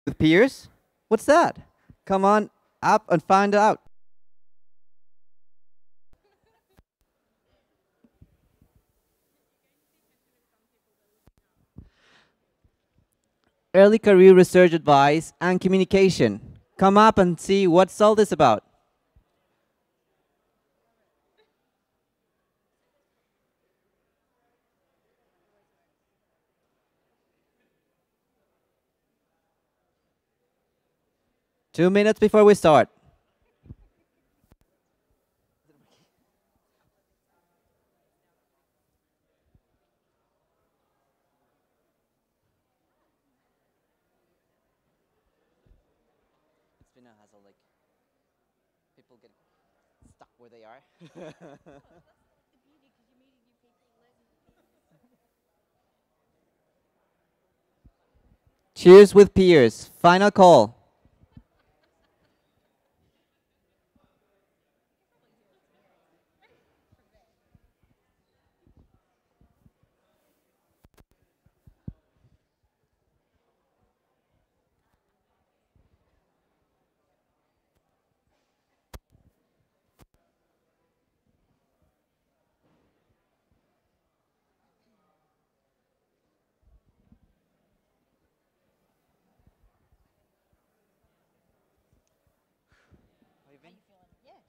with peers? What's that? Come on up and find out. Early career research advice and communication. Come up and see what's all this about. Two minutes before we start. It's been a hassle, like people get stuck where they are. Cheers with peers. Final call. How you How been? you feeling? Yeah,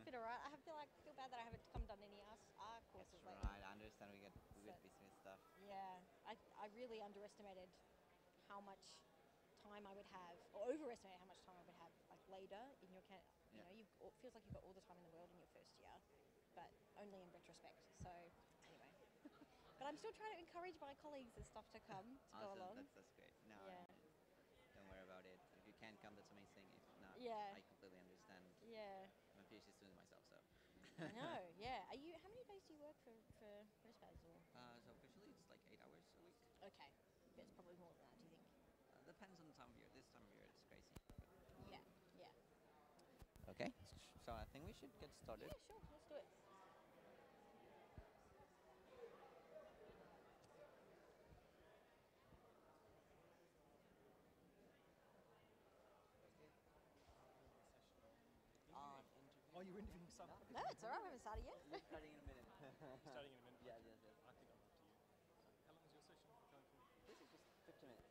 been alright. I feel bad that I haven't come done any R courses That's lately. right. I understand we So get busy with stuff. yeah, I really underestimated how much time I would have, or overestimated how much time I would have like later in your you Yeah. know, feels like you've got all the time in the world in your first year, but only in retrospect. So anyway, but I'm still trying to encourage my colleagues and stuff to come to go Awesome. along. That's great. No, Yeah, don't worry about it. If you can come, that's amazing. If not, yeah, I completely understand. yeah. I'm a PhD student myself, so. I know. Yeah. Are you? How many days do you work for Respaz or? So officially it's like 8 hours a week. Okay. It's probably more than that, do you think? Depends on the time of year. This time of year it's crazy. Yeah, yeah. Okay, so I think we should get started. Yeah, sure. Let's do it. Oh, you're interviewing someone? No, it's all right. I haven't started yet. You're starting in a minute. Starting in a minute. Yes, Okay. yes, yes. I think I'm up to you. How long is your session going for? This is just 50 minutes.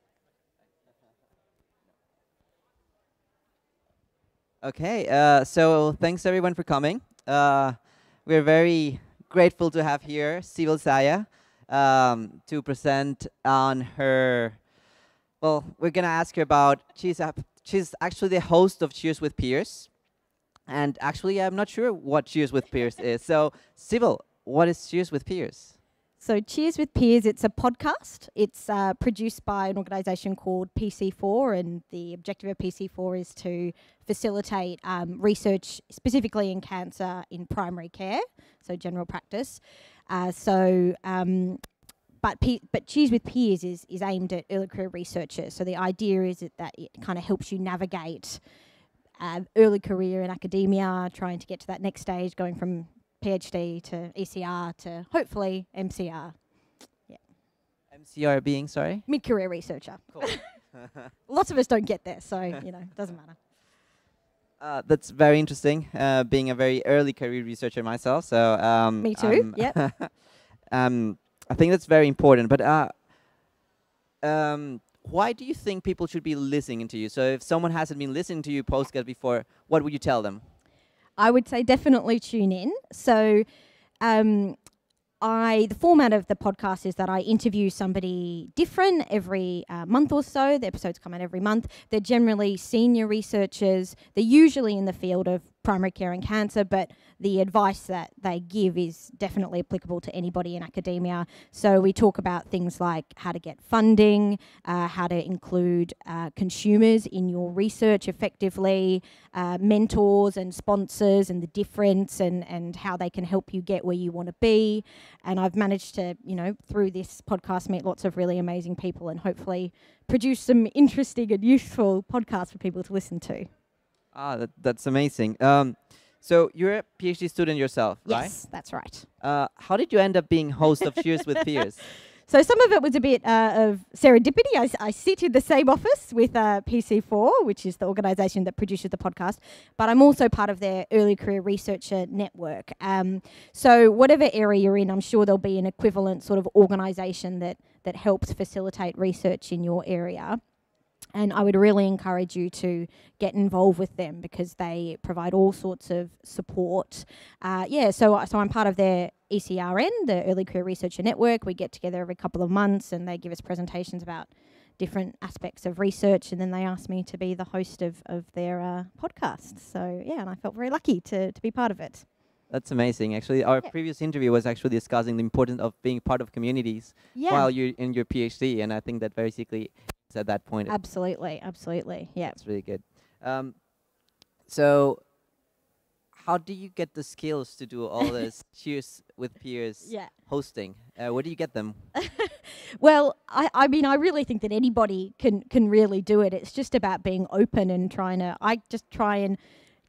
Okay, so thanks everyone for coming. We're very grateful to have here Sibyl Saya to present on her. Well, we're gonna ask her about. She's actually the host of Cheers with Peers, and actually, I'm not sure what Cheers with Peers is. So, Sibyl, what is Cheers with Peers? So, Cheers with Peers, it's a podcast. It's produced by an organisation called PC4, and the objective of PC4 is to facilitate research specifically in cancer in primary care, so general practice. But Cheers with Peers is aimed at early career researchers. So the idea is that it kind of helps you navigate early career in academia, trying to get to that next stage, going from PhD to ECR to hopefully MCR. MCR being sorry. Mid-career researcher. Cool. Lots of us don't get there, so you know, it doesn't matter. That's very interesting. Being a very early career researcher myself, so Me too. Yep. I think that's very important. But why do you think people should be listening to you? So if someone hasn't been listening to you podcast before, what would you tell them? I would say definitely tune in. So, the format of the podcast is that I interview somebody different every month or so. The episodes come out every month. They're generally senior researchers. They're usually in the field of primary care and cancer, but the advice that they give is definitely applicable to anybody in academia. So we talk about things like how to get funding, how to include consumers in your research effectively, mentors and sponsors and the difference and how they can help you get where you want to be. And I've managed to, you know, through this podcast, meet lots of really amazing people and hopefully produce some interesting and useful podcasts for people to listen to. That's amazing. So you're a PhD student yourself, right? Yes, that's right. How did you end up being host of Cheers with Peers? So some of it was a bit of serendipity. I sit in the same office with PC4, which is the organisation that produces the podcast, but I'm also part of their early career researcher network. So whatever area you're in, I'm sure there'll be an equivalent sort of organisation that helps facilitate research in your area. And I would really encourage you to get involved with them because they provide all sorts of support. So I'm part of their ECRN, the Early Career Researcher Network. We get together every couple of months and they give us presentations about different aspects of research, and then they asked me to be the host of their podcast. So, yeah, and I felt very lucky to be part of it. That's amazing. Actually, our previous interview was actually discussing the importance of being part of communities while you're in your PhD, and I think that basically is at that point. Absolutely, yeah. That's really good. So, how do you get the skills to do all this Cheers with Peers hosting? Where do you get them? Well, I mean, I really think that anybody can really do it. It's just about being open and I just try and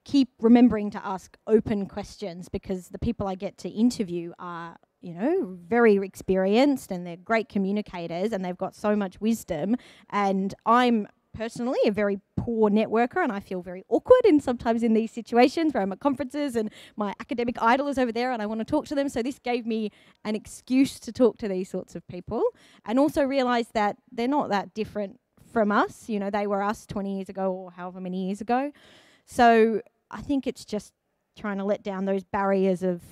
keep remembering to ask open questions because the people I get to interview are, very experienced and they're great communicators and they've got so much wisdom. And I'm personally a very poor networker and I feel very awkward sometimes in these situations where I'm at conferences and my academic idol is over there and I want to talk to them. So this gave me an excuse to talk to these sorts of people and also realise that they're not that different from us. They were us 20 years ago or however many years ago. So I think it's just trying to let down those barriers of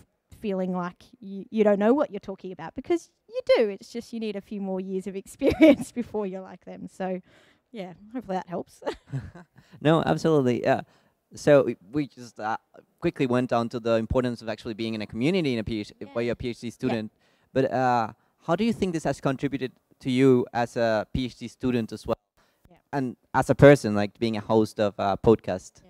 feeling like you don't know what you're talking about because you do. It's just you need a few more years of experience before you're like them. So, yeah, hopefully that helps. No, absolutely. Yeah. So we just quickly went on to the importance of actually being in a community in a PhD, while you're a PhD student. But how do you think this has contributed to you as a PhD student as well? And as a person, like being a host of a podcast?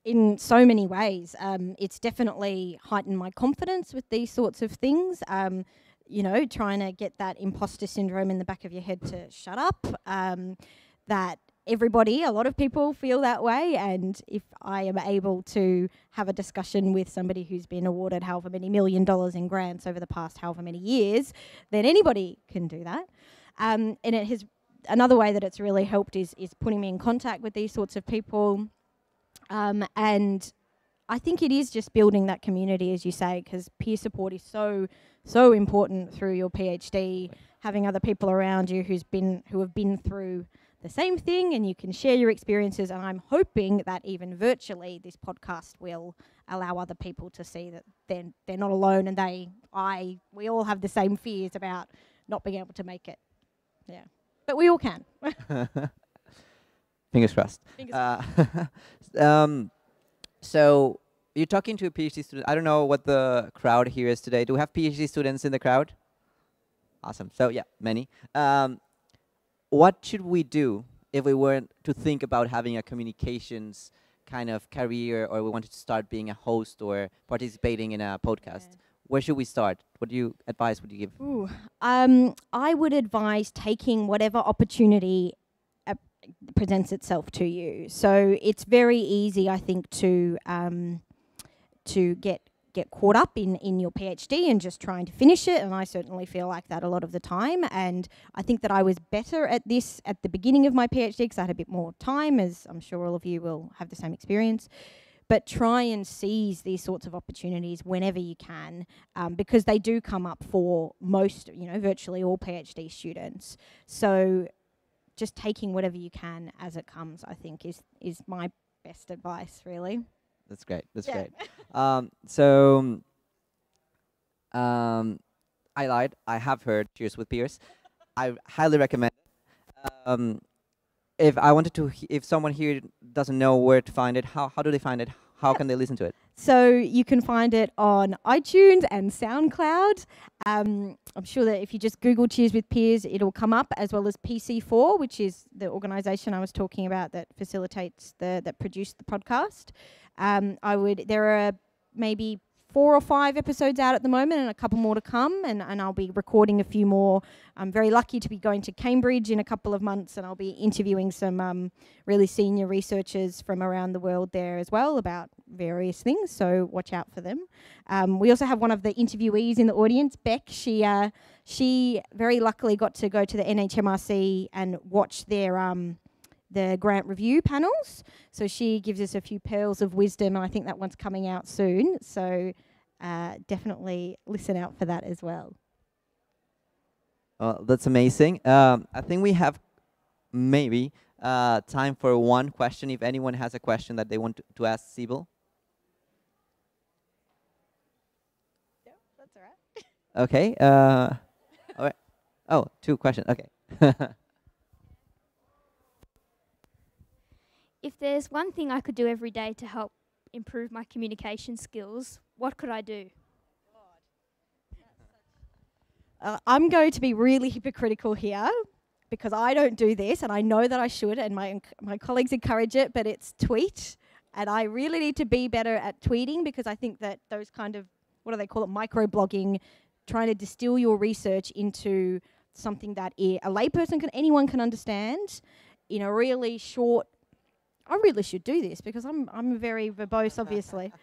In so many ways. It's definitely heightened my confidence with these sorts of things. Trying to get that imposter syndrome in the back of your head to shut up. That a lot of people feel that way. And if I am able to have a discussion with somebody who's been awarded however many $1 million in grants over the past however many years, then anybody can do that. And it has another way that it's really helped is putting me in contact with these sorts of people. And I think it is just building that community, as you say, because peer support is so important through your PhD. Having other people around you who have been through the same thing, and you can share your experiences. And I'm hoping that even virtually, this podcast will allow other people to see that they're not alone, and we all have the same fears about not being able to make it. Yeah, but we all can. Fingers crossed. So you're talking to a PhD student. I don't know what the crowd here is today. Do we have PhD students in the crowd? Awesome. So yeah, many. What should we do if we were to think about having a communications kind of career, or we wanted to start being a host or participating in a podcast? Where should we start? What advice would you give? I would advise taking whatever opportunity presents itself to you. So it's very easy, I think, to get caught up in your PhD and just trying to finish it, and I certainly feel like that a lot of the time. And I think that I was better at this at the beginning of my PhD because I had a bit more time, as I'm sure all of you will have the same experience. But try and seize these sorts of opportunities whenever you can, because they do come up for most, virtually all PhD students. So just taking whatever you can as it comes, I think, is my best advice, really. That's great. That's great. I lied. I have heard Cheers with Peers. I highly recommend it. If someone here doesn't know where to find it, how do they find it? How can they listen to it? So you can find it on iTunes and SoundCloud. I'm sure that if you just Google Cheers with Peers, it'll come up, as well as PC4, which is the organisation I was talking about that facilitates that produced the podcast. There are maybe 4 or 5 episodes out at the moment and a couple more to come, and I'll be recording a few more. I'm very lucky to be going to Cambridge in a couple of months, and I'll be interviewing some really senior researchers from around the world there as well about various things, so watch out for them. We also have one of the interviewees in the audience, Beck. She very luckily got to go to the NHMRC and watch their the grant review panels. So she gives us a few pearls of wisdom, and I think that one's coming out soon. So definitely listen out for that as well. That's amazing. I think we have maybe time for one question, if anyone has a question that they want to ask Sibyl. Yeah, that's all right. Okay. All right. Oh, 2 questions. Okay. If there's one thing I could do every day to help improve my communication skills, what could I do? I'm going to be really hypocritical here because I don't do this, and I know that I should, and my colleagues encourage it, but it's tweet. And I really need to be better at tweeting, because I think that those kind of, what do they call it, microblogging, trying to distill your research into something that a layperson anyone can understand in a really short. I really should do this because I'm very verbose, obviously.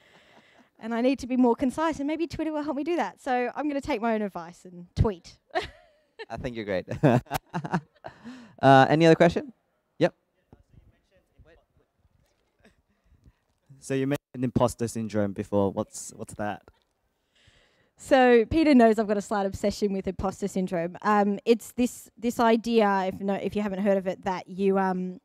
And I need to be more concise, and maybe Twitter will help me do that. So I'm going to take my own advice and tweet. I think you're great. Any other question? Yep. So you mentioned imposter syndrome before. What's that? So Peter knows I've got a slight obsession with imposter syndrome. It's this idea, if you haven't heard of it, that you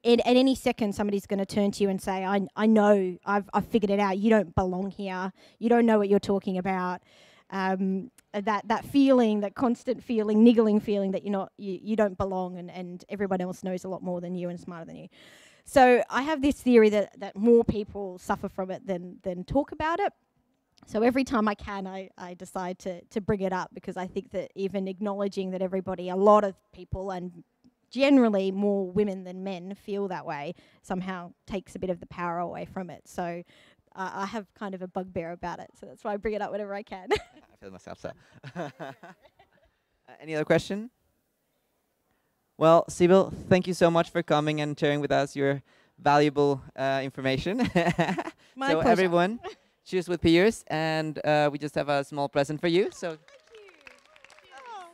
at any second somebody's going to turn to you and say, I know, I've figured it out. You don't belong here. You don't know what you're talking about. That feeling, that constant feeling, niggling feeling that you don't belong, and everyone else knows a lot more than you and smarter than you. So I have this theory that more people suffer from it than talk about it. So every time I can, I decide to bring it up, because I think that even acknowledging that a lot of people, and generally more women than men, feel that way, somehow takes a bit of the power away from it. So I have kind of a bugbear about it. So that's why I bring it up whenever I can. I feel myself so. Any other question? Well, Sibyl, thank you so much for coming and sharing with us your valuable information. My so pleasure. everyone, cheers with peers, and we just have a small present for you. So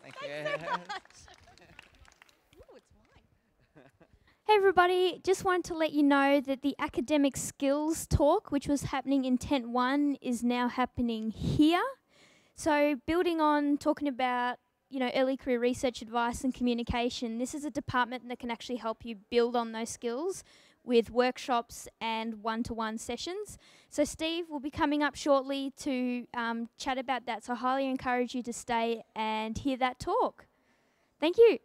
thank you. Hey everybody, just wanted to let you know that the academic skills talk, which was happening in Tent 1, is now happening here. So building on talking about, early career research advice and communication, this is a department that can actually help you build on those skills with workshops and one-to-one sessions. So Steve will be coming up shortly to chat about that, so I highly encourage you to stay and hear that talk. Thank you.